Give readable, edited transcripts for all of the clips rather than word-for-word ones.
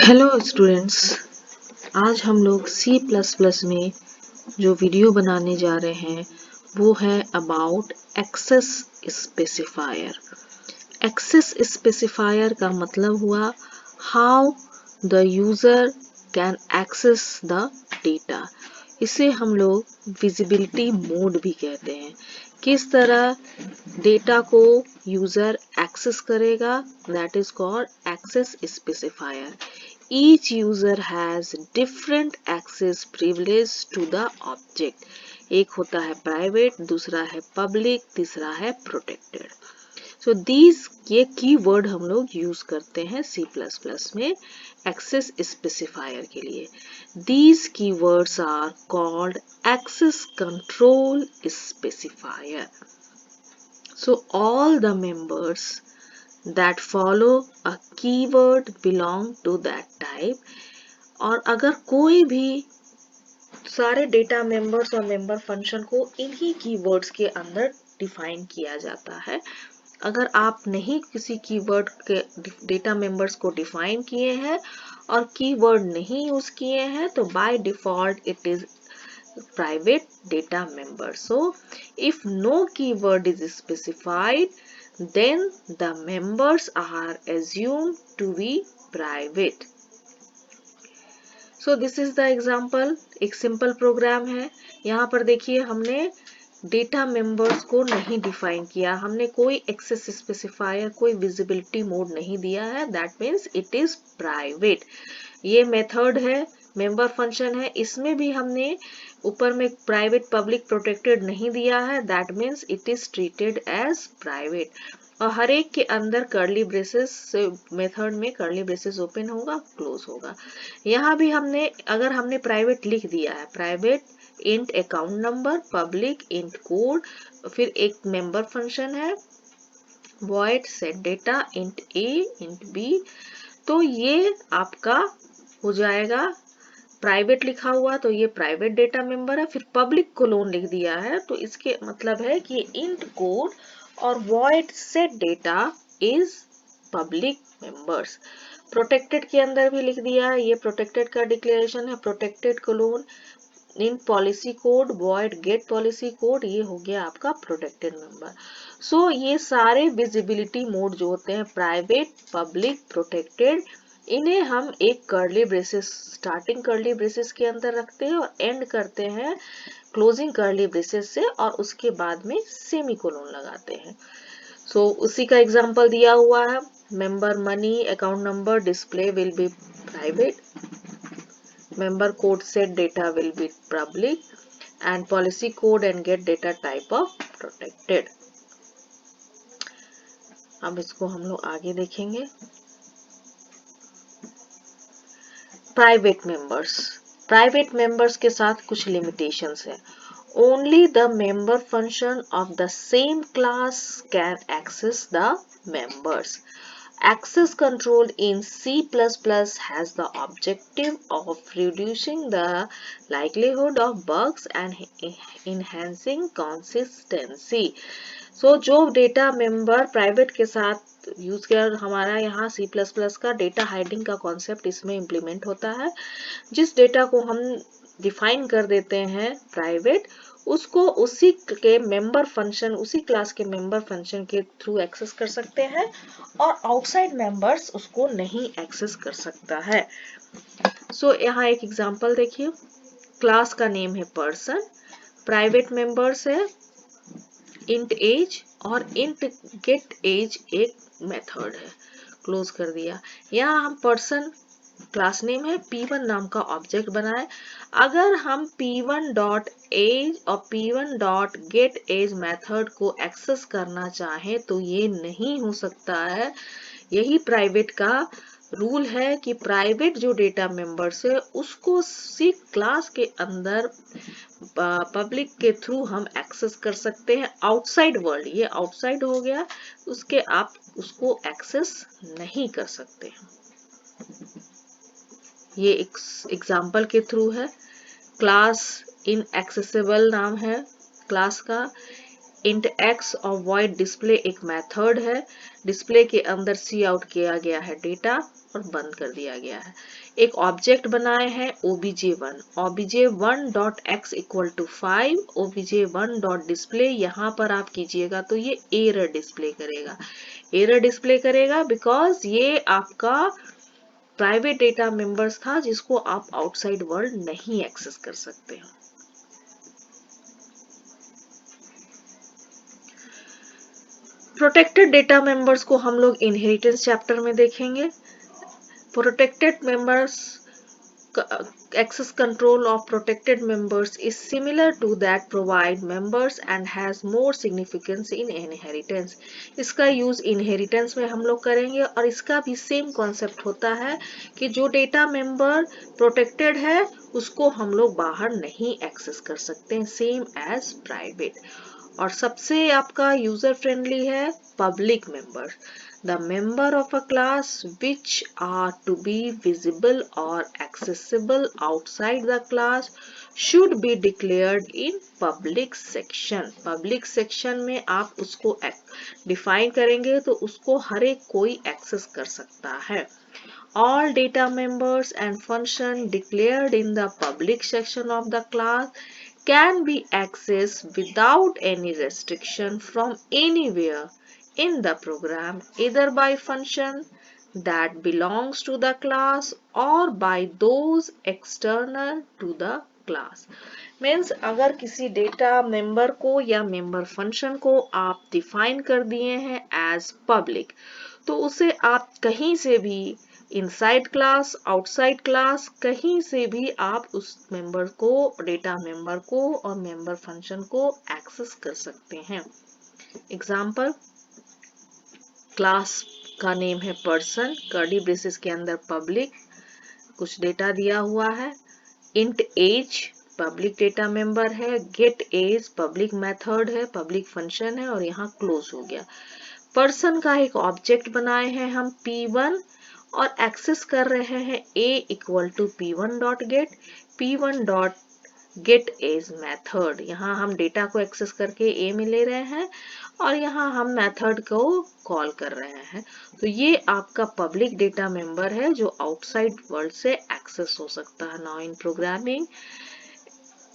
Hello students, आज हम लोग C++ में जो वीडियो बनाने जा रहे हैं वो है about access specifier. Access specifier का मतलब हुआ how the user can access the data. इसे हम लोग विजिबिलिटी मोड भी कहते हैं। किस तरह डेटा को यूजर एक्सेस करेगा, that is called access specifier. Each user has different access privilege to the object. एक होता है प्राइवेट, दूसरा है पब्लिक, तीसरा है प्रोटेक्टेड। सो दीज ये कीवर्ड हम लोग यूज करते हैं C++ में एक्सेस स्पेसिफायर के लिए। These keywords are called access control specifier. So all the members that follow a keyword belong to that type। और अगर कोई भी सारे डेटा मेंबर्स और मेंबर फंक्शन को इन्हीं कीवर्ड्स के अंदर डिफाइन किया जाता है। अगर आप नहीं किसी कीवर्ड के डेटा मेंबर्स को डिफाइन किए हैं और कीवर्ड नहीं यूज किए हैं तो by default it is private data member. So if no keyword is specified, then the members are assumed to be private. So this is the example। एक simple programme है। यहाँ पर देखिए हमने डेटा मेंबर्स को नहीं डिफाइन किया, हमने कोई एक्सेस स्पेसिफायर, कोई विजिबिलिटी मोड नहीं दिया है, that means it is private. ये मेथड है, मेंबर फंक्शन है, इसमें भी हमने ऊपर में प्राइवेट पब्लिक प्रोटेक्टेड नहीं दिया है, that means it is treated as private. और हर एक के अंदर कर्ली ब्रेसेस मेथड में कर्ली ब्रेसेस ओपन होगा, क्लोज होगा। यहाँ भी हमने अगर हमने प्राइवेट लिख दिया है, private int account number, public int code, फिर एक मेंबर फंक्शन है void set data int a int b, तो ये आपका हो जाएगा प्राइवेट लिखा हुआ तो ये प्राइवेट डेटा मेंबर है। फिर पब्लिक कोलोन लिख दिया है तो इसके मतलब है कि इंट कोड और void set data is public members। Protected के अंदर भी लिख दिया है, ये प्रोटेक्टेड का डिक्लेरेशन है, protected colon int policy code void get policy code, ये हो गया आपका प्रोटेक्टेड मेंबर। सो ये सारे विजिबिलिटी मोड जो होते हैं प्राइवेट, पब्लिक, प्रोटेक्टेड, इन्हें हम एक curly braces, starting curly braces के अंदर रखते हैं और एंड करते हैं क्लोजिंग कर्ली ब्रेसेस से और उसके बाद में सेमीकोलन लगाते हैं। सो उसी का एग्जांपल दिया हुआ है, member money account number display will be private, member code set data will be public and policy code and get data type of protected। अब इसको हम लोग आगे देखेंगे। प्राइवेट मेंबर्स के साथ कुछ लिमिटेशंस है। Only the member function of the same class can access the members. Access control in C++ has the objective of reducing the likelihood of bugs and enhancing consistency। So जो data member private के साथ use किया, हमारा यहाँ C++ का data hiding का concept इसमें implement होता है। जिस डेटा को हम डिफाइन कर देते हैं प्राइवेट, उसको उसी के मेंबर फंक्शन, उसी क्लास के मेंबर फंक्शन के थ्रू एक्सेस कर सकते हैं और आउटसाइड मेंबर्स उसको नहीं एक्सेस कर सकता है। सो यहाँ एक एग्जांपल देखिए, क्लास का नेम है पर्सन, प्राइवेट मेंबर्स है इंट एज और इंट गेट एज एक मेथड है, क्लोज कर दिया। यहाँ हम पर्सन क्लास नेम है, p1 नाम का ऑब्जेक्ट बनाए। अगर हम p1.age और p1.getAge मेथड को एक्सेस करना चाहें तो ये नहीं हो सकता है। यही प्राइवेट का रूल है कि प्राइवेट जो डेटा मेंबर्स है उसको उसी क्लास के अंदर पब्लिक के थ्रू हम एक्सेस कर सकते हैं। आउटसाइड वर्ल्ड, ये आउटसाइड हो गया, उसके आप उसको एक्सेस नहीं कर सकते हैं। ये एक एग्जाम्पल के थ्रू है। क्लास इनएक्सेसिबल नाम है क्लास का, इंट एक्स और void डिस्प्ले एक मेथड है डिस्प्ले के अंदर सी आउट किया गया है डेटा और बंद कर दिया गया है। एक ऑब्जेक्ट बनाए हैं obj1, obj1 dot x equal to 5, obj1 dot display यहाँ पर आप कीजिएगा तो ये एरर डिस्प्ले करेगा। एरर डिस्प्ले करेगा बिकॉज ये आपका प्राइवेट डेटा मेंबर्स था जिसको आप आउटसाइड वर्ल्ड नहीं एक्सेस कर सकते हैं। प्रोटेक्टेड डेटा मेंबर्स को हम लोग इनहेरिटेंस चैप्टर में देखेंगे। Protected members access control of protected members is similar to that provide members and has more significance in inheritance। इसका यूज इनहेरिटेंस में हम लोग करेंगे और इसका भी सेम कॉन्सेप्ट होता है कि जो डेटा मेंबर प्रोटेक्टेड है उसको हम लोग बाहर नहीं एक्सेस कर सकते हैं, सेम एज प्राइवेट। और सबसे आपका यूजर फ्रेंडली है public member. The member of a class which are to be visible or accessible outside the class should be declared in public section। Public section में आप उसको डिफाइन करेंगे तो उसको हर एक कोई एक्सेस कर सकता है। All data members and function declared in the public section of the class can be accessed without any restriction from anywhere in the program, either by function that belongs to the class or by those external to the class। Means अगर किसी data member को या member function को आप define कर दिए हैं as public तो उसे आप कहीं से भी इनसाइड क्लास आउटसाइड क्लास कहीं से भी आप उस मेंबर को डेटा मेंबर को और मेंबर फंक्शन को एक्सेस कर सकते हैं। एग्जाम्पल, क्लास का नेम है पर्सन, कर्ली ब्रेसेस के अंदर पब्लिक, कुछ डेटा दिया हुआ है, int age public data member है, गेट एज पब्लिक मेथड है, पब्लिक फंक्शन है और यहाँ क्लोज हो गया। पर्सन का एक ऑब्जेक्ट बनाए हैं हम P1 और एक्सेस कर रहे हैं A equal to P1 dot get, P1 dot get age method. यहाँ हम डेटा को एक्सेस करके A में ले रहे हैं और यहाँ हम मेथड को कॉल कर रहे हैं। तो ये आपका पब्लिक डेटा मेंबर है जो आउटसाइड वर्ल्ड से एक्सेस हो सकता है। Now in programming,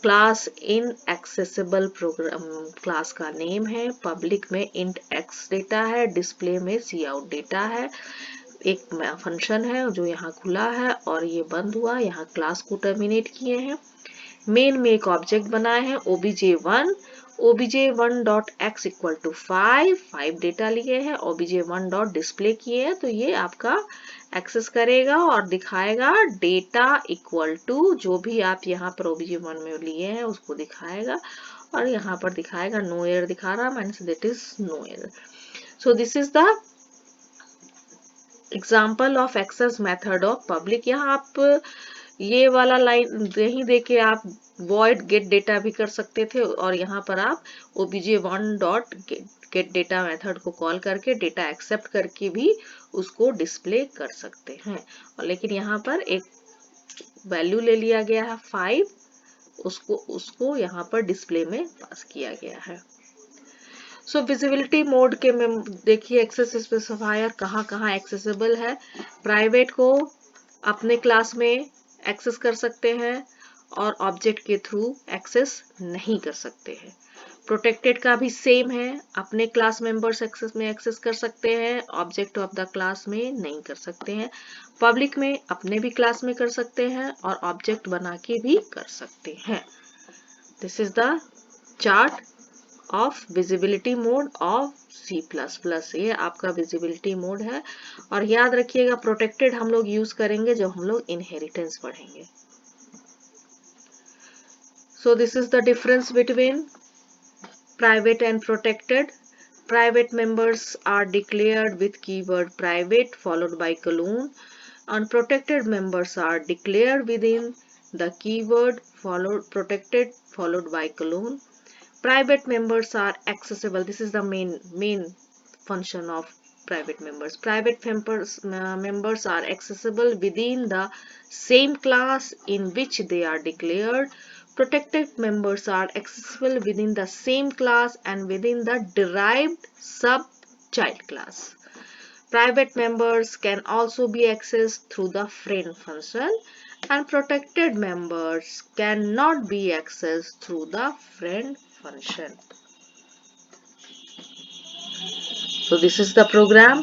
class in accessible program class का नेम है, पब्लिक में इंट एक्स डेटा है, डिस्प्ले में सी आउट डेटा है, एक फंक्शन है जो यहाँ खुला है और ये बंद हुआ, यहाँ क्लास को टर्मिनेट किए हैं। मेन में एक ऑब्जेक्ट बनाए हैं obj1, obj1 dot x equal to 5 data लिए हैं, obj1 डॉट डिस्प्ले किए हैं तो ये आपका एक्सेस करेगा और दिखाएगा डेटा इक्वल टू जो भी आप यहाँ पर obj1 में लिए हैं उसको दिखाएगा और यहाँ पर दिखाएगा नो एरर दिखा रहा means that is no error. So this is the example of access method of public. यहाँ आप ये वाला लाइन नहीं देके आप void get डेटा भी कर सकते थे और यहाँ पर आप obj1 dot gate data method को कॉल करके डेटा एक्सेप्ट करके भी उसको डिस्प्ले कर सकते हैं। और लेकिन यहाँ पर एक वैल्यू ले लिया गया है 5, उसको यहाँ पर डिस्प्ले में पास किया गया है। सो विजिबिलिटी मोड के में देखिए एक्सेस स्पेसिफायर कहाँ एक्सेसिबल है। प्राइवेट को अपने क्लास में एक्सेस कर सकते हैं और ऑब्जेक्ट के थ्रू एक्सेस नहीं कर सकते हैं। प्रोटेक्टेड का भी सेम है, अपने क्लास मेंबर्स एक्सेस में एक्सेस कर सकते हैं, ऑब्जेक्ट ऑफ द क्लास में नहीं कर सकते हैं। पब्लिक में अपने भी क्लास में कर सकते हैं और ऑब्जेक्ट बना के भी कर सकते हैं। This is the chart of visibility mode of C++। ये आपका विजिबिलिटी मोड है और याद रखिएगा प्रोटेक्टेड हम लोग यूज करेंगे जब हम लोग इनहेरिटेंस पढ़ेंगे। So this is the difference between private and protected. Private members are declared with keyword private followed by colon. Unprotected members are declared within the keyword protected followed by colon. Private members are accessible. This is the main function of private members. Private members are accessible within the same class in which they are declared. Protected members are accessible within the same class and within the derived sub-child class. Private members can also be accessed through the friend function, and protected members cannot be accessed through the friend function. So this is the program.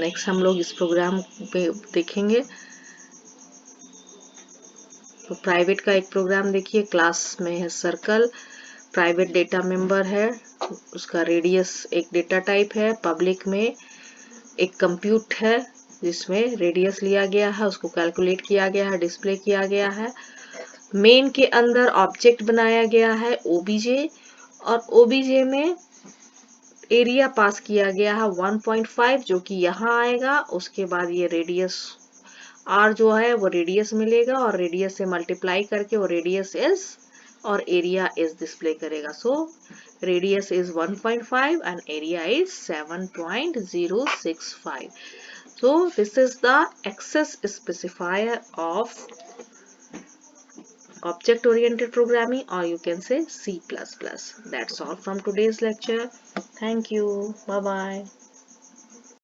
Next हम लोग इस programme पे देखेंगे. तो private का एक programme देखिए. Class में है सर्कल. प्राइवेट डेटा मेंबर है, उसका रेडियस एक डेटा टाइप है. पब्लिक में एक कंप्यूट है जिसमें रेडियस लिया गया है, उसको कैलकुलेट किया गया है, डिस्प्ले किया गया है. मेन के अंदर ऑब्जेक्ट बनाया गया है ओबीजे, और ओबीजे में एरिया पास किया गया है 1.5 जो कि यहाँ आएगा. उसके बाद ये रेडियस आर जो है वो रेडियस मिलेगा, और रेडियस से मल्टीप्लाई करके वो रेडियस इज और एरिया इज डिस्प्ले करेगा. So radius is 1.5 and area is 7.065. So this is the access specifier of object oriented programming, or you can say C++. That's all from today's lecture. Thank you. Bye bye.